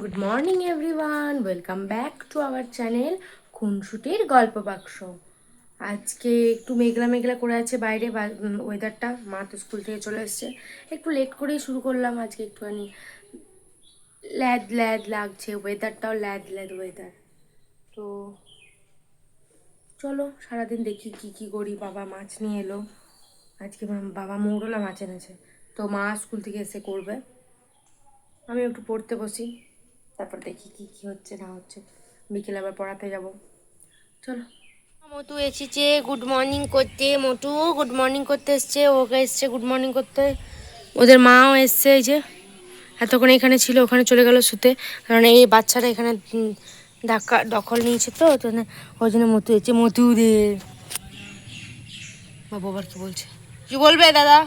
Good morning everyone, welcome back to our channel খুনসুটির গল্প বাক্স। আজকে একটু মেঘলা মেঘলা করে আছে বাইরে ওয়েদারটা। মা তো স্কুল থেকে চলে এসছে, একটু লেট করেই শুরু করলাম আজকে। একটুখানি ল্যাদ ল্যাদ লাগছে, ওয়েদারটাও ল্যাদ ল্যাদ ওয়েদার। তো চলো সারাদিন দেখি কি কি করি। বাবা মাছ নিয়ে এলো আজকে, বাবা মৌরলা মাছ এনেছে, তো মা স্কুল থেকে এসে করবে। আমি একটু পড়তে বসি, তারপর দেখি কি কি হচ্ছে না হচ্ছে। বিকেলে আবার পড়াতে যাব। চলো। মোটু এসেছে গুড মর্নিং করতে। মোটু গুড মর্নিং করতে এসছে, ওকে এসছে গুড মর্নিং করতে। ওদের মাও এসছে, এই যে এতক্ষণ এখানে ছিল, ওখানে চলে গেল শুতে। কারণ এই বাচ্চারা এখানে দখল নিয়েছে, তো ওই জন্য মতু এসছে। মতু রে বাবু আবার কি বলছে, কি বলবে দাদা?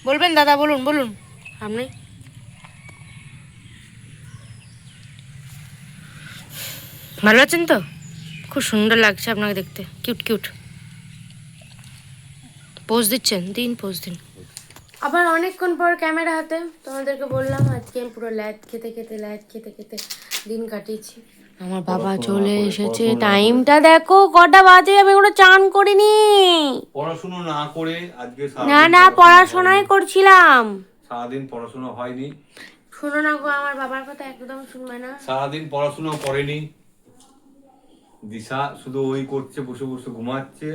বলবেন দাদা? বলুন বলুন। আপনি ভালো আছেন তো? খুব সুন্দর লাগছে আপনাকে দেখতে, কিউট কিউট পোজ দিচ্ছেন। দিন পোজ দিন। আবার অনেকক্ষণ পর ক্যামেরা হাতে। তোমাদেরকে বললাম আজকে আমি পুরো ল্যাদ খেতে খেতে দিন কাটিয়েছি। আমার বাবা চলে এসেছে। টাইমটা দেখো কটা বাজে, আমি কোনো চান করিনি। পড়াশোনা না করে আজকে না সারাদিন না, পড়াশোনাই হয়নি। করছিলাম। সারাদিন পড়াশোনা হয়নি। শোনো না গো, আমার বাবার কথা একদম শুনবে না। সারাদিন পড়াশোনা করেনি দিশা, শুধু ওই করছে, বসে বসে ঘুমাচ্ছে।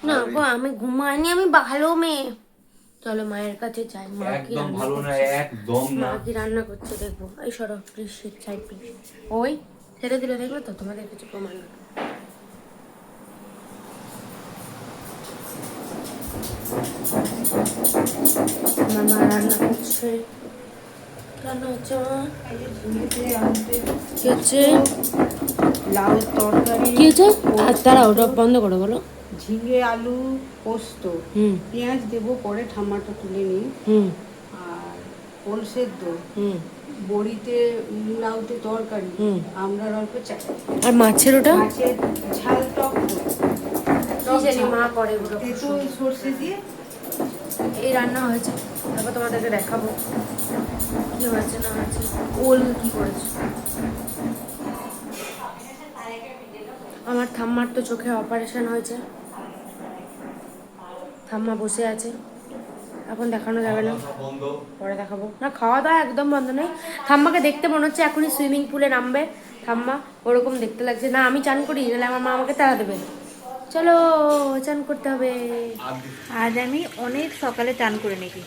না গো, আমি ঘুমাইনি, আমি ভালো মেয়ে। চলো মায়ের কাছে যাই। মা কি একদম রান্না ভালো না, করছে, একদম মা না। কি রান্না করছে দেখবো। এই সরো প্লিজ, সাইড প্লিজ। ওই ছেড়ে দিলে দেখবে তো, তোমাদের কিছু প্রমাণ না। আমার মা রান্না করছে। রান্না হচ্ছে মা। কি হচ্ছে? লাউ তরকারি, কি হচ্ছে? আর তারা ওটা বন্ধ করো, বলো। ঝিঙে আলু পোস্ত, হুম পেঁয়াজ দেবো পরে, ঠাম্মাটা তুলে নিই। হুম আর ওল সেদ্ধ, হুম বড়িতে লাউতে তরকারি, হুম। আমড়ার অল্প চাটনি, আর মাছের ওটা মাছের ঝাল টক কি জানি মা করে ওগুলো। তেঁতুল সর্ষে দিয়ে। এই রান্না হয়েছে, তারপর তোমাদেরকে দেখাবো কি হয়েছে না হয়েছে। ওল কি করেছে। আমার ঠাম্মার তো চোখে অপারেশন হয়েছে, ঠাম্মা বসে আছে, এখন দেখানো যাবে না, বন্ধ। পরে দেখাবো। না খাওয়া দাওয়া একদম বন্ধ নেই। ঠাম্মাকে দেখতে মনে হচ্ছে এখনই সুইমিং পুলে নামবে ঠাম্মা, ওরকম দেখতে লাগছে। না আমি চান করি, নাহলে আমার মা আমাকে তাড়া দেবে। চলো চান করতে হবে। আজ আমি অনেক সকালে চান করে নিয়েছি।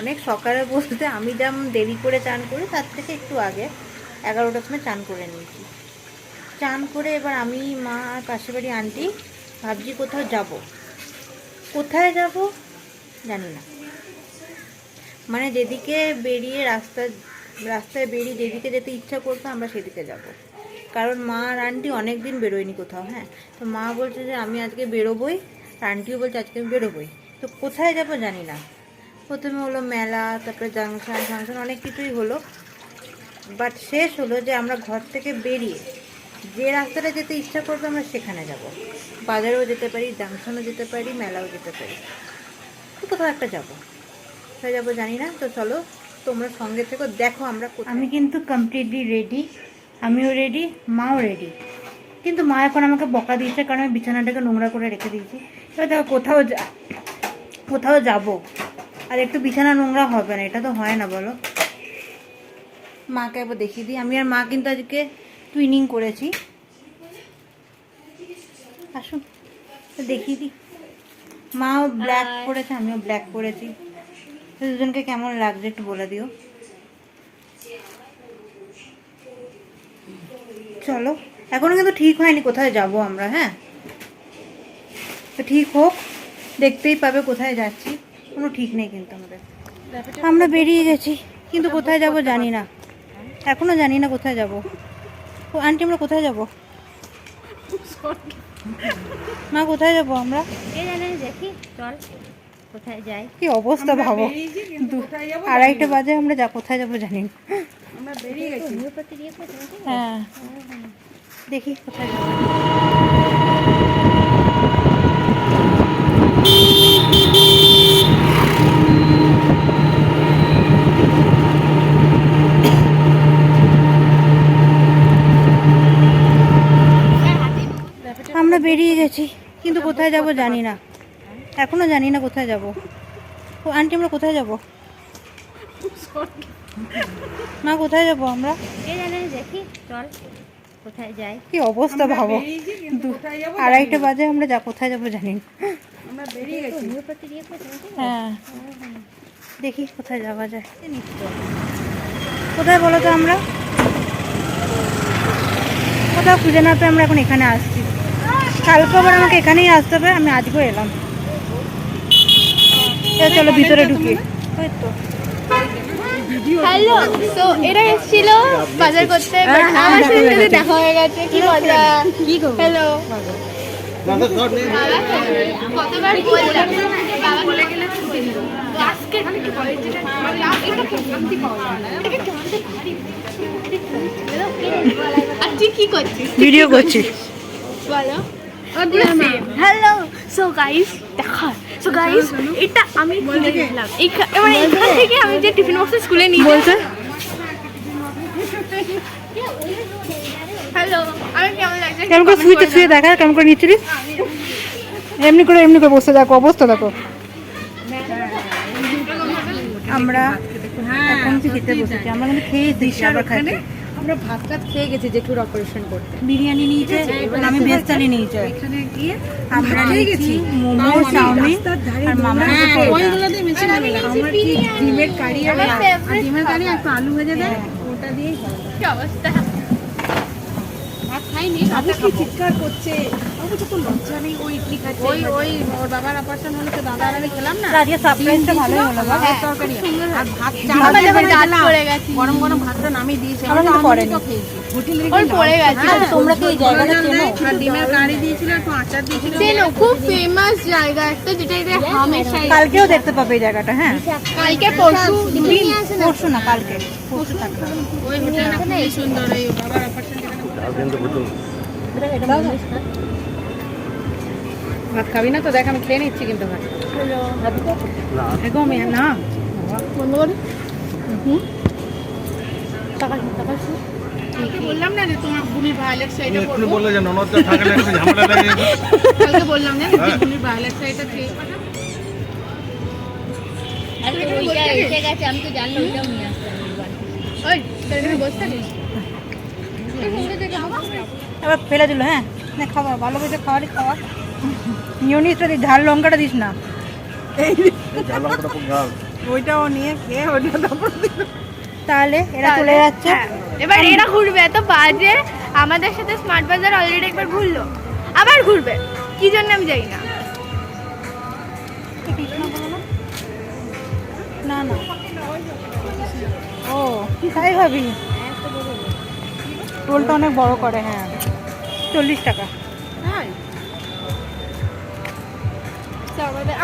অনেক সকালে বলতে আমি যেমন দেরি করে চান করি তার থেকে একটু আগে 11টার সময় চান করে নিয়েছি। চান করে এবার আমি, মা আর পাশের বাড়ি আন্টি ভাবছি কোথাও যাব। কোথায় যাব জানি না, মানে যেদিকে বেরিয়ে রাস্তায় বেরিয়ে যেদিকে যেতে ইচ্ছা করতো আমরা সেদিকে যাব। কারণ মা আর আন্টি অনেক দিন বেরোয়নি কোথাও। হ্যাঁ, তো মা বলছে যে আমি আজকে বেরোবই, আর আন্টিও বলছে আজকে আমি বেরোবই। তো কোথায় যাব জানি না। প্রথমে হলো মেলা, তারপরে জাংশন ফাংশন অনেক কিছুই হলো, বাট শেষ হলো যে আমরা ঘর থেকে বেরিয়ে যে রাস্তাটা যেতে ইচ্ছা করবে আমরা সেখানে যাব। বাজারেও যেতে পারি, জাংশনও যেতে পারি, মেলাও যেতে পারি, তো কোথাও একটা যাবো। কোথায় যাবো জানি না। তো চলো তোমরা সঙ্গে থেকো, দেখো আমরা কোথায়। আমি কিন্তু কমপ্লিটলি রেডি, আমিও রেডি, মাও রেডি। কিন্তু মা এখন আমাকে বকা দিয়েছে কারণ আমি বিছানাটাকে নোংরা করে রেখে দিয়েছি। এবার দেখো কোথাও যাব আর একটু বিছানা নোংরা হবে না, এটা তো হয় না বলো। মাকে একবার দেখিয়ে দিই। আমি আর মা কিন্তু আজকে টুইনিং করেছি। আসুন দেখিয়ে দিই। মাও ব্ল্যাক করেছে, আমিও ব্ল্যাক করেছি। দুজনকে কেমন লাগছে একটু বলে দিও। চলো, এখনো কিন্তু ঠিক হয়নি কোথায় যাব আমরা। হ্যাঁ, তো ঠিক হোক, দেখতেই পাবে কোথায় যাচ্ছি। কোনো ঠিক নেই কিন্তু আমাদের। আমরা বেরিয়ে গেছি, কিন্তু কোথায় যাব জানি না, এখনো জানি না কোথায় যাব। ও আন্টি, আমরা কোথায় যাব? মা কোথায় যাব আমরা? দেখি চল কোথায় যাই। কি অবস্থা ভাবো, 2:30 বাজে, আমরা কোথায় যাব জানি না। আমরা বেরিয়ে গেছি। হ্যাঁ, দেখি কোথায় যাব। গেছি, কিন্তু কোথায় যাব জানি না, এখনো জানি না কোথায় যাব। ও আন্টি, আমরা কোথায় যাব? মা, কোথায় যাব আমরা? দেখি চল কোথায় যাই। কি অবস্থা ভাবো, 2:30 বাজে, আমরা কোথায় যাব জানি না। হ্যাঁ, দেখি কোথায় যাওয়া যায়। কোথায় বলো তো, আমরা কোথাও খুঁজে না পেয়ে আমরা এখন এখানে আসছি। কালকে আবার আমাকে এখানেই আসতে হবে, আমি আজকেও এলাম। চলো ভিতরে ঢুকি। ওই তো হ্যালো, তো এরা এসেছিল বাজার করতে, but আমার সাথে দেখা হয়ে গেছে। কি মজা! হ্যালো, কতবার বললাম বাবা বলে গেলে তো আজকে কি হয়েছে এটা কি শান্তি পাওয়া যায় না। এটাকে জানতে পারি। আর তুই কি করছিস? ভিডিও করছি। বলো। হ্যালো, সো গাইস দেখা, সো গাইস এটা আমি কিনে দিলাম। মানে এখান থেকে আমি যে টিফিন বক্সে স্কুলে নিয়ে বলছে হ্যালো, আমি কেমন লাগছে? কেমন করে শুয়ে দেখা, কেমন করে নিচ্ছিলিস? এমনি করে বসে দেখো, অবস্থা দেখো। আমরা এখন খেতে বসেছি, আমরা কিন্তু খেয়েছি, আবার খাচ্ছি। আমরা ভাত টাত খেয়ে গেছি জেঠুর অপারেশন করতে। বিরিয়ানি নিয়েছে, আমি ভেজ থালি নিয়েছি। আমরা নিয়েছি মোমো, চাউমিন আর মামা আমার কি ডিমের কারি আর ডিমের কারি আর আলু ভেজে দেয়, ওটা দিয়েই কি অবস্থা? আবু কি চিৎকার করছে। আবু তো লজ্জা নেই, ওই ইডলি খাচ্ছে। ওই ওর বাবার অপারেশন হলো তো দাদা আর আমি খেলাম না। আজকে সারপ্রাইজটা ভালোই হলো বাবা। তরকারি আর ভাত আমার যখন দাঁত পড়ে গেছে, গরম গরম ভাতটা নামিয়ে দিয়েছে। আমরা কিন্তু করেনি। ওর পড়ে গেছে। তোমরা কি এই জায়গাটা চেনো? আর ডিমের কারি দিয়েছিল, একটু আচার দিয়েছিল। চেনো, খুব ফেমাস জায়গা একটা, যেটা এটা হামেশা। কালকেও দেখতে পাবে এই জায়গাটা। হ্যাঁ, কালকে পরশু পরশু না, কালকে পরশু থাকবে। ওই হোটেলটা খুবই সুন্দর। এই বাবার অপারেশন ভাত খাবি না তো? দেখ আমি খেয়ে নিচ্ছি কিন্তু ভাত। একদম না বন্ধ করে বললাম না যে তোমার বুনির ভায়োলেট শাড়িটা পরবো। বললে যে ননদটা থাকলে একটু ঝামেলা লাগে। কালকে বললাম না যে বুনির ভায়োলেট শাড়িটা খেয়ে আমি তো জানলাম ওইটাও নিয়ে আসতাম। ওই তোর এখানে বসে থাকিস। এবার ফেলে দিল। হ্যাঁ, না খাবার ভালো করে খাওয়ারই খাওয়া। মিউনিসটা দিস, ঝাল লঙ্কাটা দিস না। ওইটাও নিয়ে খেয়ে ওইটা তারপর তাহলে এরা চলে যাচ্ছে। হ্যাঁ, এবার এরা ঘুরবে, এত বাজে। আমাদের সাথে স্মার্ট বাজার অলরেডি একবার ঘুরলো, আবার ঘুরবে কি জন্য আমি জানি না। না না, ও তাই ভাবি, টোলটা অনেক বড় করে। হ্যাঁ, 40 টাকা।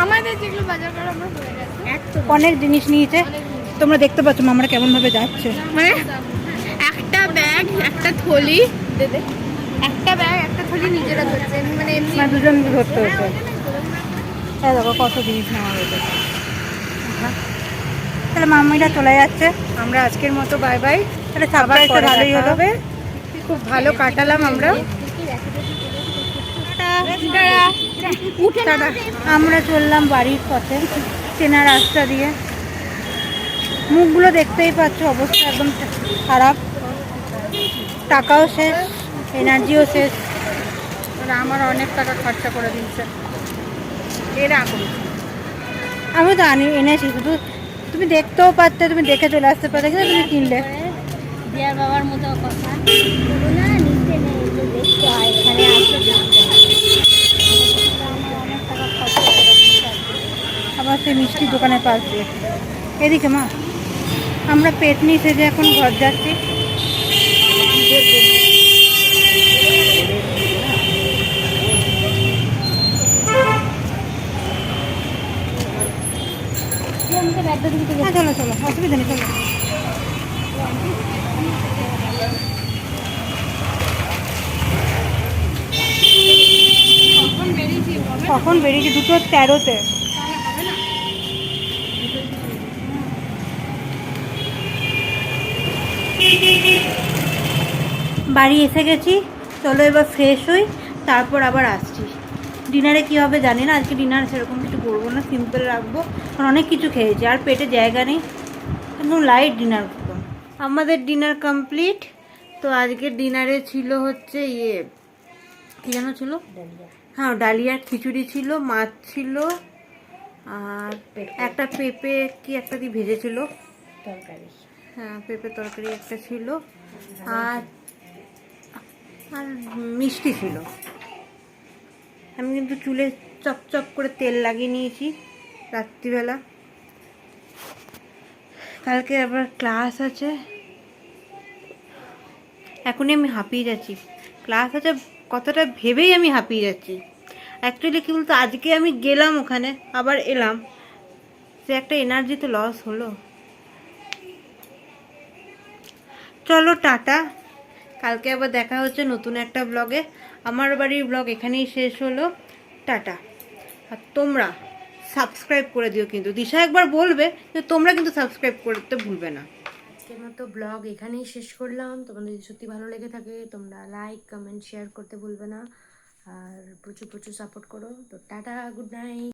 আমাদের যেগুলো বাজার করা আমরা হয়ে গেছে। অনেক জিনিস নিয়েছে, তোমরা দেখতে পাচ্ছ আমরা কেমন ভাবে যাচ্ছে। মানে একটা ব্যাগ, একটা থলি, একটা ব্যাগ, একটা থলি নিজেরা ধরছে, মানে এমনি মানে দুজন ধরতে হচ্ছে। হ্যাঁ, দেখো কত জিনিস নেওয়া হয়েছে। তাহলে মাম্মিরা চলে যাচ্ছে, আমরা আজকের মতো বাই বাই। তাহলে সারপ্রাইজটা ভালোই হলো, খুব ভালো কাটালাম আমরা। আমরা চললাম বাড়ির পথে, চেনা রাস্তা দিয়ে। মুখগুলো দেখতেই পাচ্ছ, অবস্থা একদম খারাপ। টাকাও শেষ, এনার্জিও শেষ। আমার অনেক টাকা খরচা করে দিচ্ছে এরা এখন। আমি তো এনেছি, শুধু তুমি দেখতেও পারতে, তুমি দেখে চলে আসতে পারতে, কিন্তু তুমি কিনলে। দিয়ার বাবার মতো কথা বলো না, নিচে নেই তো দেখতে হয়, এখানে আসতে দেখতে হয়। আমার অনেক টাকা খরচা করে দিচ্ছে। আবার সেই মিষ্টির দোকানের পাশ দিয়ে। এদিকে মা, আমরা পেটনি সেজে এখন ঘর যাচ্ছি। হ্যাঁ, চলো চলো, অসুবিধা নেই, চলো। কখন বেরিয়েছি? 2:13-তে। বাড়ি এসে গেছি, চলো এবার ফ্রেশ হই, তারপর আবার আসছি। ডিনারে কী হবে জানি না, আজকে ডিনার সেরকম কিছু করবো না, সিম্পল রাখবো, কারণ অনেক কিছু খেয়েছি আর পেটে জায়গা নেই, একদম লাইট ডিনার করবো। আমাদের ডিনার কমপ্লিট। তো আজকের ডিনারে ছিল হচ্ছে কী যেন ছিল, হ্যাঁ ডালিয়ার খিচুড়ি ছিল, মাছ ছিল, আর একটা পেঁপে কি একটা কি ভেজেছিল তরকারি, হ্যাঁ পেঁপে তরকারি একটা ছিল, আর আর মিষ্টি ছিল। আমি কিন্তু চুলে চকচক করে তেল লাগিয়ে নিয়েছি রাত্রিবেলা, কালকে আবার ক্লাস আছে। এখনই আমি হাঁপিয়ে যাচ্ছি, ক্লাস আছে কতটা ভেবেই আমি হাঁপিয়ে যাচ্ছি। অ্যাকচুয়ালি কী বলতো, আজকে আমি গেলাম ওখানে আবার এলাম, সে একটা এনার্জি তো লস হলো। চলো টাটা, কালকে আবার দেখা হচ্ছে নতুন একটা ব্লগে। আমার বাড়ির ব্লগ এখানেই শেষ হলো, টাটা। আর তোমরা সাবস্ক্রাইব করে দিও কিন্তু, দিশা একবার বলবে যে তোমরা কিন্তু সাবস্ক্রাইব করতে ভুলবে না। আজকের মতো ব্লগ এখানেই শেষ করলাম। তোমাদের যদি সত্যি ভালো লেগে থাকে তোমরা লাইক কমেন্ট শেয়ার করতে ভুলবে না, আর প্রচুর প্রচুর সাপোর্ট করো। তো টাটা, গুড নাইট।